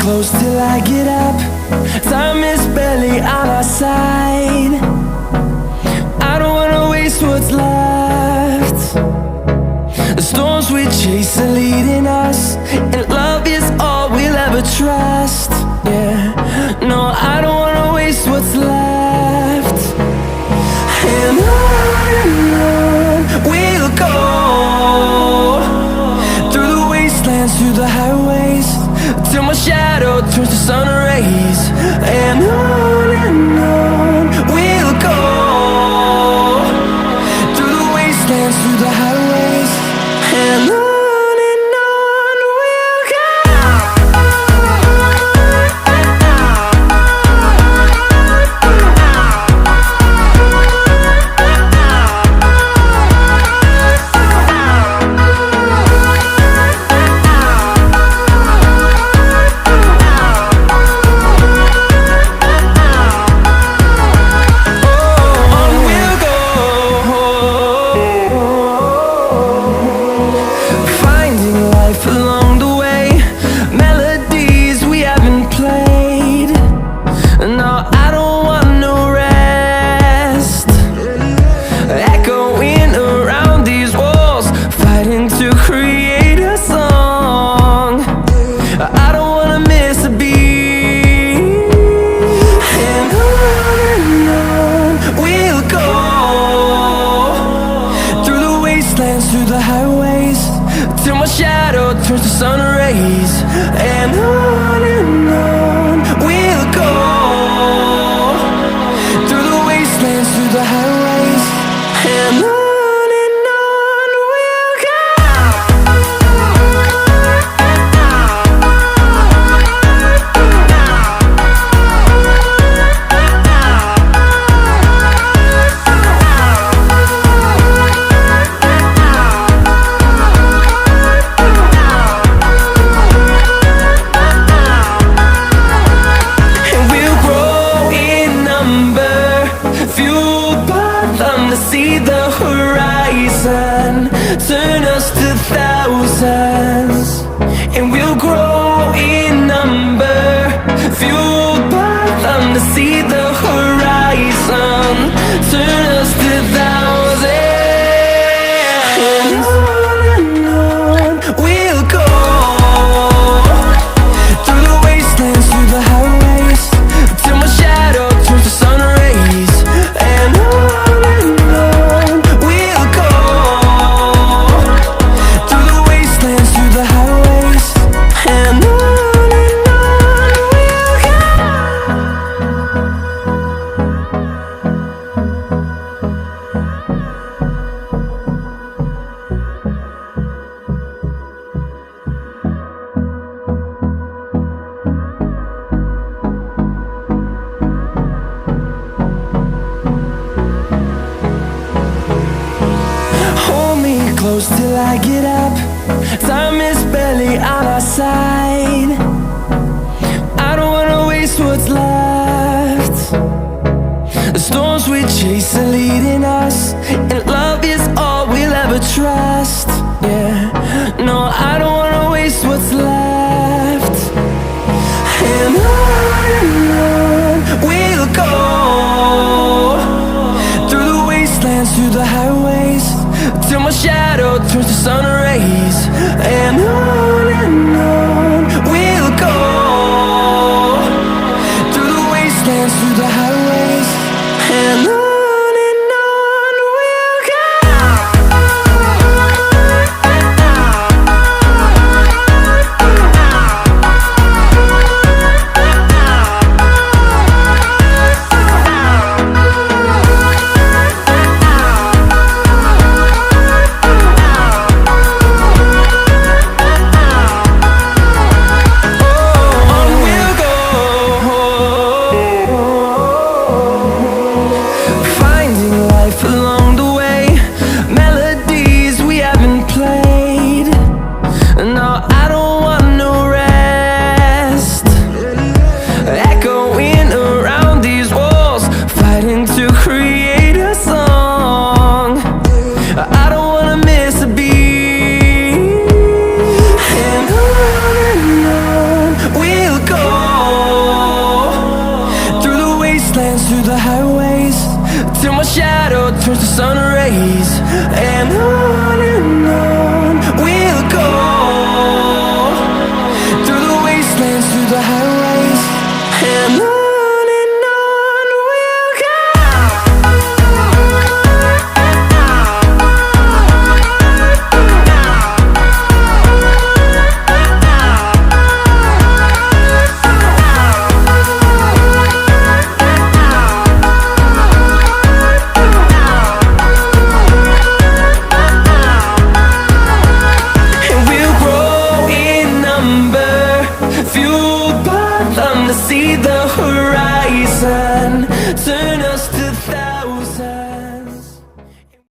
close till I get up. Time is barely on our side. I don't wanna waste what's left. The storms we chase are leading us, and love is all we'll ever trust. Yeah, no, I don't wanna waste what's left. And on we'll go, through the wastelands, through the highways, till my shadow turns to sun rays. And on we'll go, through the wastelands, through the highways, and on we'll go. Through the highways, till my shadow turns to sun rays. And on we'll go, through the wastelands, through the highways, and on we'll go. See the horizon turn us to thousands, and we'll grow in number, fueled by them. To see the horizon turn us to thousands, and on we'll go, through the wastelands, through the highways, till my shadow turns to sun rays. And on close till I get up. Time is barely on our side. I don't wanna waste what's left. The storms we chase are leading us, and love is all we'll ever trust. Yeah, no, I don't wanna waste what's left. And on we'll go, through the wastelands, through the highways, till my shadow turns to sun rays. And on we'll go, through the wastelands, through the highways, and on. Oh, wastelands, through the highways, till my shadow turns to sun rays. And on we'll go, through the wastelands, through the highways, and on we'll go. See the horizon turn